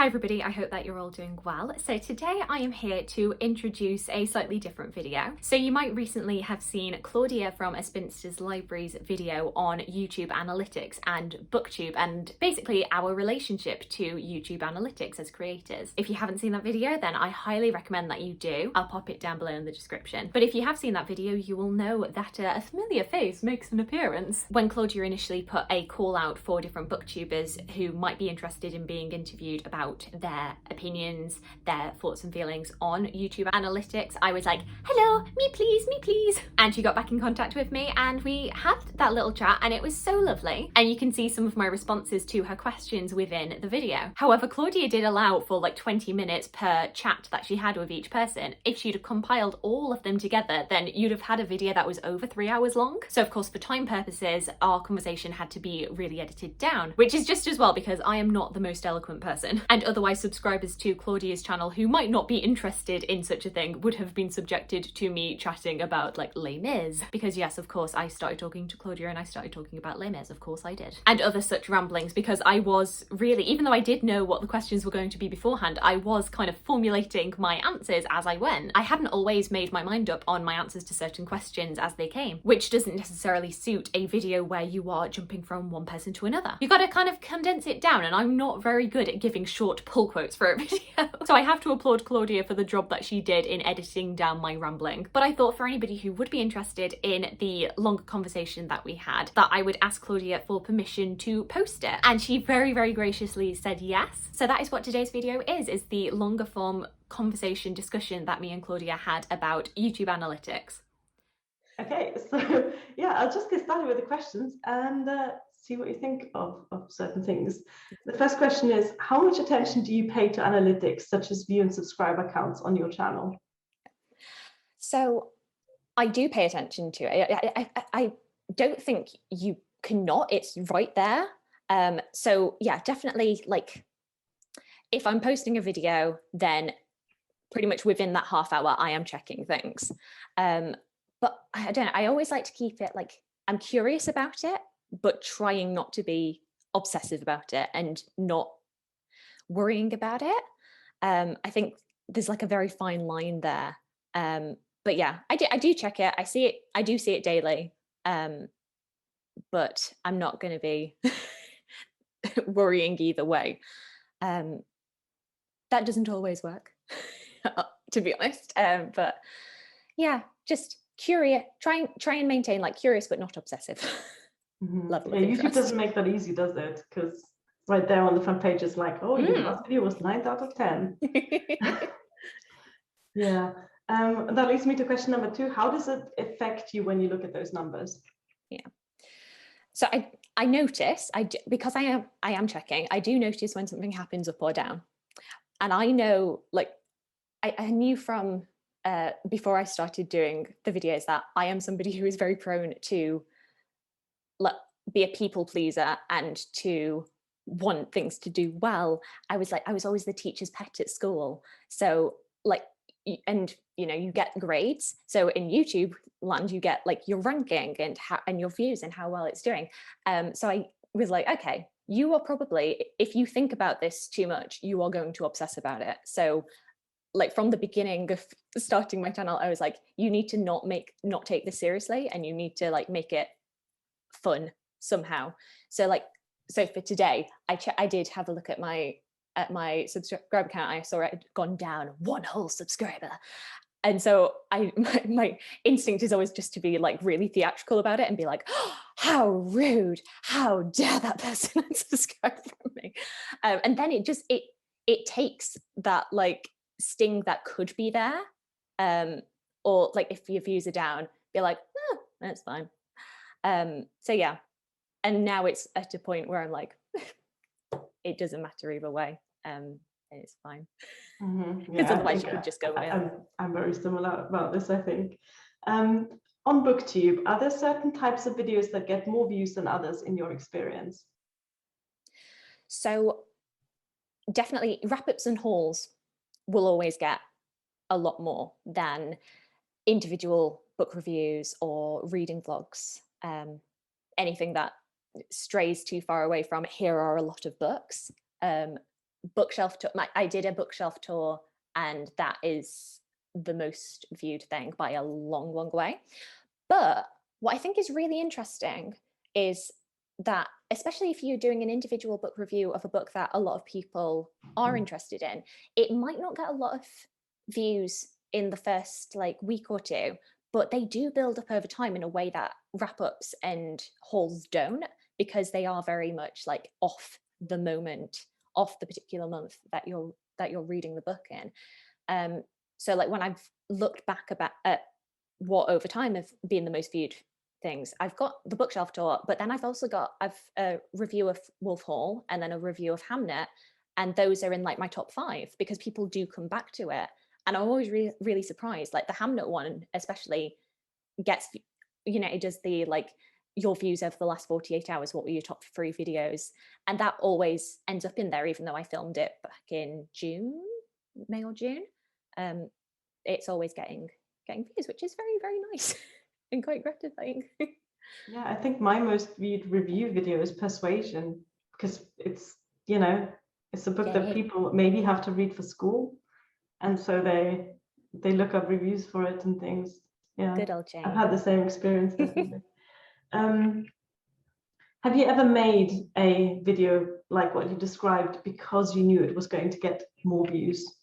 Hi everybody, I hope that you're all doing well. So today I am here to introduce a slightly different video. So you might recently have seen Claudia from A Spinster's Library's video on YouTube analytics and BookTube and basically our relationship to YouTube analytics as creators. If you haven't seen that video, then I highly recommend that you do. I'll pop it down below in the description. But if you have seen that video, you will know that a familiar face makes an appearance. When Claudia initially put a call out for different booktubers who might be interested in being interviewed about their opinions, their thoughts and feelings on YouTube analytics, I was like, hello, me please, me please. And she got back in contact with me and we had that little chat and it was so lovely. And you can see some of my responses to her questions within the video. However, Claudia did allow for like 20 minutes per chat that she had with each person. If she'd have compiled all of them together, then you'd have had a video that was over 3 hours long. So of course, for time purposes, our conversation had to be really edited down, which is just as well because I am not the most eloquent person. And otherwise subscribers to Claudia's channel who might not be interested in such a thing would have been subjected to me chatting about like Les Mis. Because yes, of course, I started talking to Claudia and I started talking about Les Mis, of course I did. And other such ramblings because I was really, even though I did know what the questions were going to be beforehand, I was kind of formulating my answers as I went. I hadn't always made my mind up on my answers to certain questions as they came, which doesn't necessarily suit a video where you are jumping from one person to another. You gotta kind of condense it down, and I'm not very good at giving short pull quotes for a video. So I have to applaud Claudia for the job that she did in editing down my rambling. But I thought for anybody who would be interested in the longer conversation that we had, that I would ask Claudia for permission to post it. And she very, very graciously said yes. So that is what today's video is the longer form conversation discussion that me and Claudia had about YouTube analytics. Okay, so yeah, I'll just get started with the questions and see what you think of certain things. The first question is, how much attention do you pay to analytics, such as view and subscriber counts on your channel? So I do pay attention to it. I don't think you cannot, it's right there. So yeah, definitely, like if I'm posting a video, then pretty much within that half hour, I am checking things. But I don't know, I always like to keep it like, I'm curious about it, but trying not to be obsessive about it and not worrying about it. I think there's like a very fine line there. But yeah, I do check it. I do see it daily. But I'm not going to be worrying either way. That doesn't always work, to be honest. But yeah, just curious, try and maintain like curious but not obsessive level of interest. YouTube doesn't make that easy, does it? Because right there on the front page is like, oh, your last video was 9 out of 10. Yeah. That leads me to question number 2. How does it affect you when you look at those numbers? Yeah. So I notice, because I am checking, I do notice when something happens up or down. And I know, like, I knew from before I started doing the videos that I am somebody who is very prone to be a people pleaser and to want things to do well. I was always the teacher's pet at school. So like, and you know, you get grades. So in YouTube land, you get like your ranking and your views and how well it's doing. So I was like, okay, you are probably, if you think about this too much, you are going to obsess about it. So like from the beginning of starting my channel, I was like, you need to not take this seriously, and you need to like make it fun somehow. So for today, I did have a look at my subscriber count. I saw it had gone down 1 whole subscriber. And so my instinct is always just to be like really theatrical about it and be like, oh, how rude, how dare that person unsubscribe from me. And then it takes that like sting that could be there. Or like if your views are down, be like, oh, that's fine. So yeah. And now it's at a point where I'm like, it doesn't matter either way. And it's fine. Because otherwise you could just go away. I'm very similar about this, I think. On BookTube, are there certain types of videos that get more views than others in your experience? So definitely wrap-ups and hauls will always get a lot more than individual book reviews or reading vlogs. Anything that strays too far away from here are a lot of books bookshelf tour. I did a bookshelf tour, and that is the most viewed thing by a long, long way. But what I think is really interesting is that, especially if you're doing an individual book review of a book that a lot of people are interested in, it might not get a lot of views in the first like week or two, but they do build up over time in a way that wrap-ups and hauls don't, because they are very much like off the moment, off the particular month that you're reading the book in. So like when I've looked back at what over time have been the most viewed things, I've got the bookshelf tour, but then I've also got a review of Wolf Hall and then a review of Hamnet, and those are in like my top 5 because people do come back to it. And I'm always really surprised, like the Hamnet one especially gets, you know, it does the like your views over the last 48 hours, what were your top 3 videos, and that always ends up in there, even though I filmed it back in May or June. It's always getting views, which is very, very nice and quite gratifying. Yeah, I think my most viewed review video is Persuasion, because it's, you know, it's a book that people maybe have to read for school, and so they look up reviews for it and things. Yeah, Good old Jane. I've had the same experience, definitely. Have you ever made a video like what you described because you knew it was going to get more views?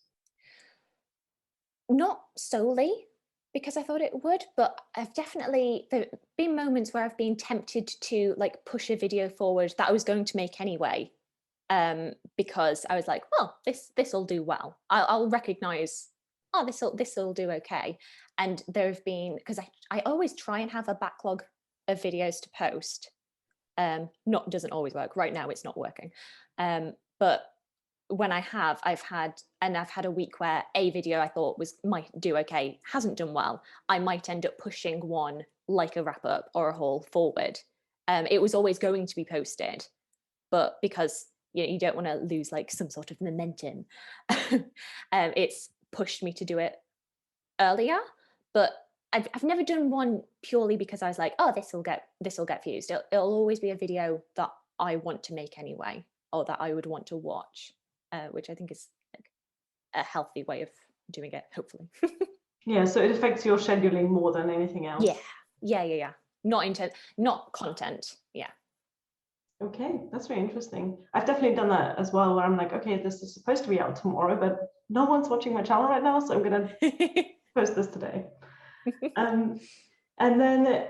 Not solely because I thought it would, but I've definitely, there have been moments where I've been tempted to like push a video forward that I was going to make anyway, because I was like, well, this will do well. I'll recognize, oh, this'll do okay. And there have been, because I always try and have a backlog of videos to post. Doesn't always work. Right now it's not working. But when I've had a week where a video I thought might do okay hasn't done well, I might end up pushing one like a wrap up or a haul forward. It was always going to be posted, but because you don't want to lose like some sort of momentum, it's pushed me to do it earlier. But I've never done one purely because I was like, oh, this will get views. It'll always be a video that I want to make anyway, or that I would want to watch, which I think is like a healthy way of doing it, hopefully. Yeah, so it affects your scheduling more than anything else. Yeah. Not content. Yeah. Okay, that's very interesting. I've definitely done that as well, where I'm like, okay, this is supposed to be out tomorrow, but no one's watching my channel right now, so I'm gonna post this today. And then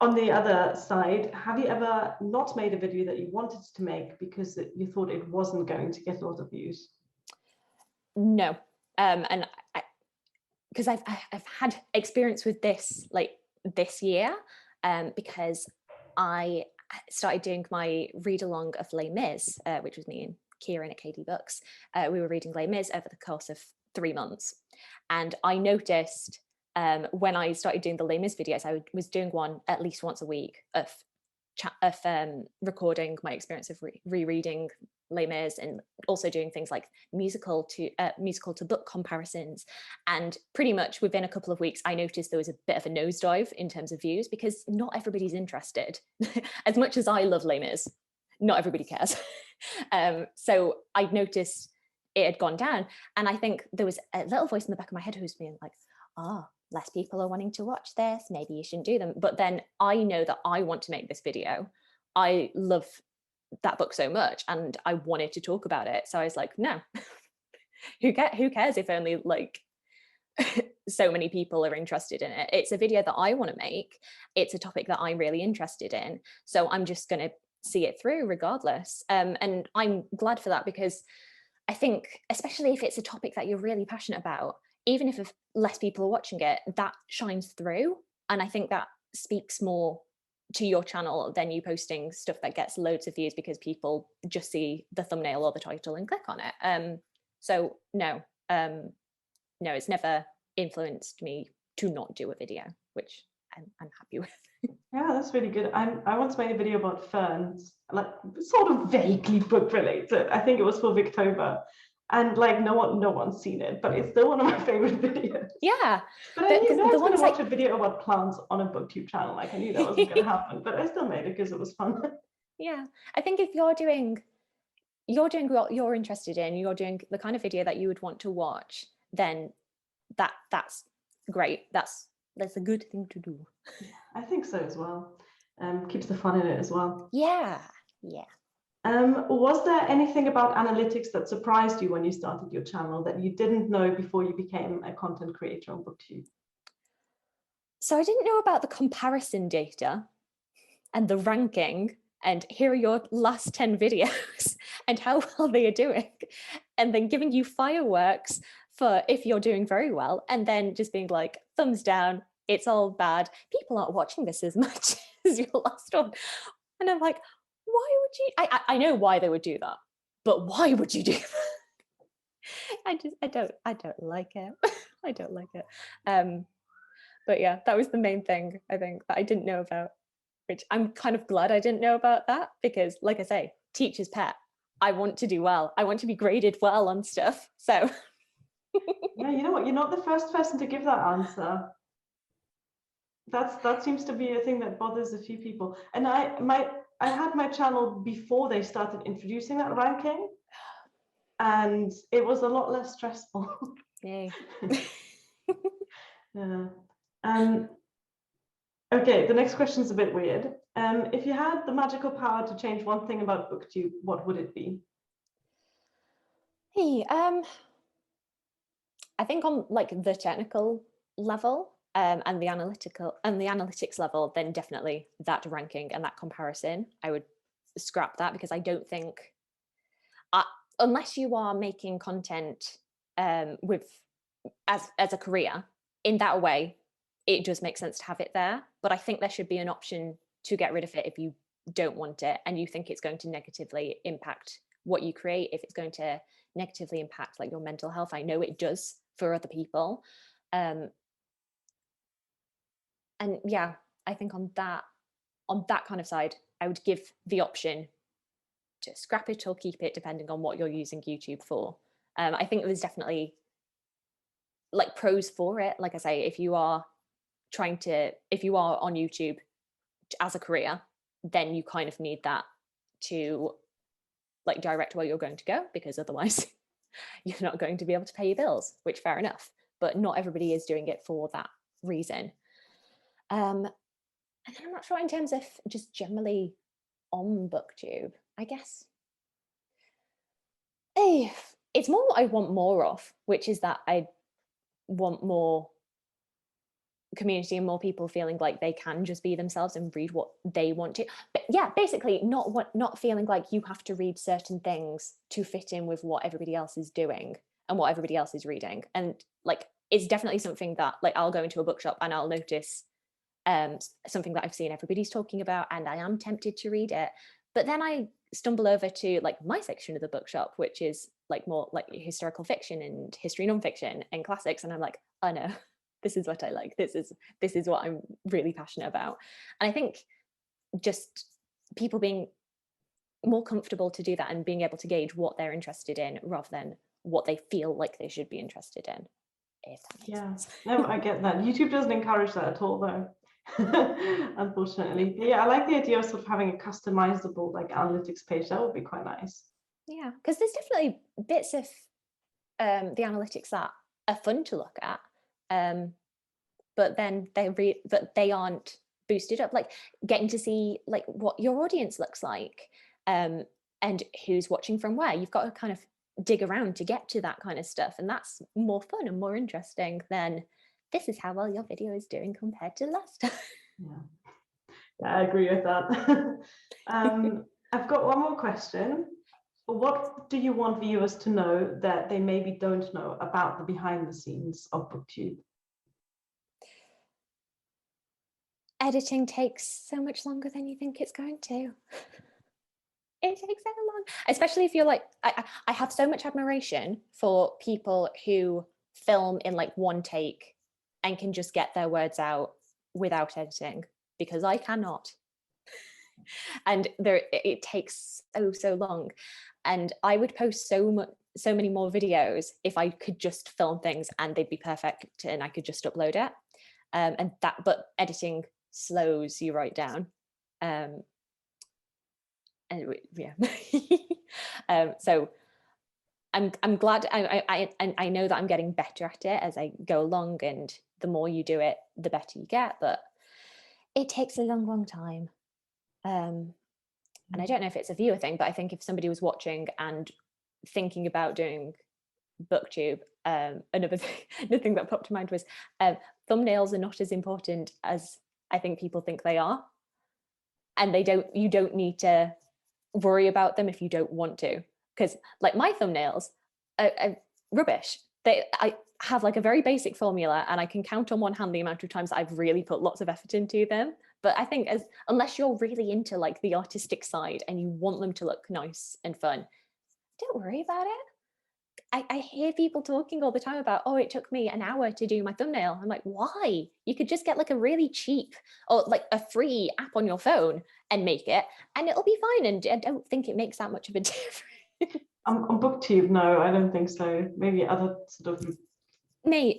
on the other side, have you ever not made a video that you wanted to make because you thought it wasn't going to get a lot of views? No, and because I've had experience with this like this year, because I started doing my read along of Les Mis, which was me and Kieran at KD Books. We were reading Les Mis over the course of 3 months, and I noticed when I started doing the Les Mis videos, I was doing one at least once a week of recording my experience of rereading Les Mis, and also doing things like musical to book comparisons. And pretty much within a couple of weeks, I noticed there was a bit of a nosedive in terms of views, because not everybody's interested. As much as I love Les Mis, not everybody cares. So I noticed it had gone down, and I think there was a little voice in the back of my head who was being like, oh, less people are wanting to watch this, maybe you shouldn't do them. But then I know that I want to make this video. I love that book so much and I wanted to talk about it. So I was like, no, who cares if only like so many people are interested in it. It's a video that I want to make. It's a topic that I'm really interested in. So I'm just going to see it through regardless. And I'm glad for that, because I think, especially if it's a topic that you're really passionate about, even if less people are watching it, that shines through. And I think that speaks more to your channel than you posting stuff that gets loads of views because people just see the thumbnail or the title and click on it. So no, it's never influenced me to not do a video, which I'm happy with. Yeah, that's really good. I once made a video about ferns, like sort of vaguely book related. I think it was for Victober. And like no one's seen it, but it's still one of my favorite videos. Yeah, but I knew no one's going to watch a video about plants on a BookTube channel. Like I knew that wasn't going to happen, but I still made it because it was fun. Yeah, I think if you're doing you're doing what you're interested in, you're doing the kind of video that you would want to watch, then that's great. That's a good thing to do. Yeah, I think so as well. Keeps the fun in it as well. Yeah. Was there anything about analytics that surprised you when you started your channel that you didn't know before you became a content creator on BookTube? So I didn't know about the comparison data and the ranking, and here are your last 10 videos and how well they are doing, and then giving you fireworks for if you're doing very well, and then just being like, thumbs down, it's all bad, people aren't watching this as much as your last one. And I'm like, why would you? I know why they would do that, but why would you do that? I don't like it. I don't like it. But yeah, that was the main thing I think that I didn't know about, which I'm kind of glad I didn't know about that, because like I say, teacher's pet. I want to do well. I want to be graded well on stuff. So yeah, you know what? You're not the first person to give that answer. That seems to be a thing that bothers a few people. And I had my channel before they started introducing that ranking, and it was a lot less stressful. yay. Yeah. Okay, the next question is a bit weird. If you had the magical power to change one thing about BookTube, what would it be? Hey, I think on like the technical level, and the analytics level, then definitely that ranking and that comparison, I would scrap that, because I don't think, unless you are making content with as a career in that way, it does make sense to have it there. But I think there should be an option to get rid of it if you don't want it and you think it's going to negatively impact what you create, if it's going to negatively impact like your mental health. I know it does for other people. And yeah, I think on that kind of side, I would give the option to scrap it or keep it, depending on what you're using YouTube for. I think there's definitely like pros for it. Like I say, if you are on YouTube as a career, then you kind of need that to like direct where you're going to go, because otherwise you're not going to be able to pay your bills, which fair enough, but not everybody is doing it for that reason. And then I'm not sure in terms of just generally on BookTube, I guess. It's more what I want more of, which is that I want more community and more people feeling like they can just be themselves and read what they want to. But yeah, basically not feeling like you have to read certain things to fit in with what everybody else is doing and what everybody else is reading. And like, it's definitely something that like I'll go into a bookshop and I'll notice something that I've seen everybody's talking about, and I am tempted to read it. But then I stumble over to like my section of the bookshop, which is like more like historical fiction and history nonfiction and classics, and I'm like, oh no, this is what I like. This is what I'm really passionate about. And I think just people being more comfortable to do that and being able to gauge what they're interested in rather than what they feel like they should be interested in. If that makes sense. No, I get that. YouTube doesn't encourage that at all, though. Unfortunately. But yeah, I like the idea of sort of having a customizable like analytics page. That would be quite nice. Yeah, because there's definitely bits of the analytics that are fun to look at, but then they aren't boosted up. Like getting to see like what your audience looks like, and who's watching from where. You've got to kind of dig around to get to that kind of stuff, and that's more fun and more interesting than this is how well your video is doing compared to last time. Yeah, I agree with that. I've got one more question. What do you want viewers to know that they maybe don't know about the behind the scenes of BookTube? Editing takes so much longer than you think it's going to. It takes so long, especially if you're like, I have so much admiration for people who film in like one take and can just get their words out without editing, because I cannot. And it takes so long. And I would post so many more videos if I could just film things and they'd be perfect and I could just upload it. But editing slows you right down. and yeah. So I'm glad. I know that I'm getting better at it as I go along, and the more you do it, the better you get. But it takes a long time. And I don't know if it's a viewer thing, but I think if somebody was watching and thinking about doing BookTube, another thing that popped to mind was thumbnails are not as important as I think people think they are, and you don't need to worry about them if you don't want to, because like my thumbnails are rubbish. I have like a very basic formula, and I can count on one hand the amount of times I've really put lots of effort into them. But I think unless you're really into like the artistic side and you want them to look nice and fun, don't worry about it. I hear people talking all the time about, oh, it took me an hour to do my thumbnail. I'm like, why? You could just get like a really cheap or like a free app on your phone and make it, and it'll be fine. And I don't think it makes that much of a difference. On BookTube, no, I don't think so. Maybe other sort of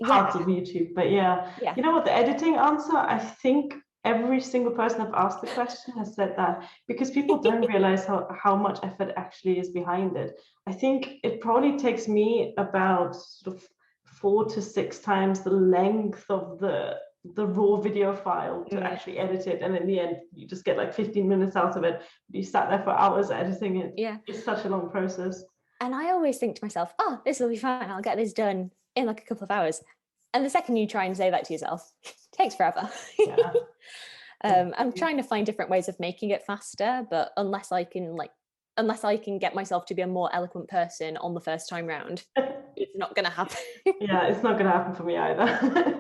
parts of YouTube, but yeah. You know what, the editing answer, I think every single person I've asked the question has said that, because people don't realize how much effort actually is behind it. I think it probably takes me about sort of 4 to 6 times the length of the raw video file to actually edit it, and in the end you just get like 15 minutes out of it. You sat there for hours editing it. It's such a long process. And I always think to myself, oh, this will be fine, I'll get this done in like a couple of hours. And the second you try and say that to yourself, it takes forever. I'm trying to find different ways of making it faster, but unless I can get myself to be a more eloquent person on the first time round, it's not going to happen. Yeah, it's not going to happen for me either.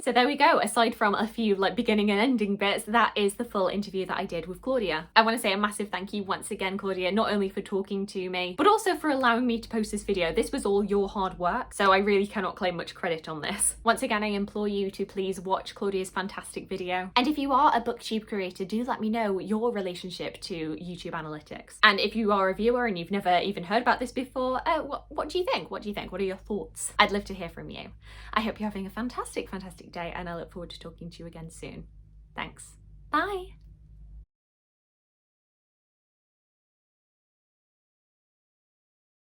So there we go. Aside from a few like beginning and ending bits, that is the full interview that I did with Claudia. I want to say a massive thank you once again, Claudia, not only for talking to me, but also for allowing me to post this video. This was all your hard work, so I really cannot claim much credit on this. Once again, I implore you to please watch Claudia's fantastic video. And if you are a BookTube creator, do let me know your relationship to YouTube analytics. And if you are a viewer and you've never even heard about this before, what do you think? What do you think? What are your thoughts? I'd love to hear from you. I hope you're having a fantastic day, and I look forward to talking to you again soon. Thanks. Bye.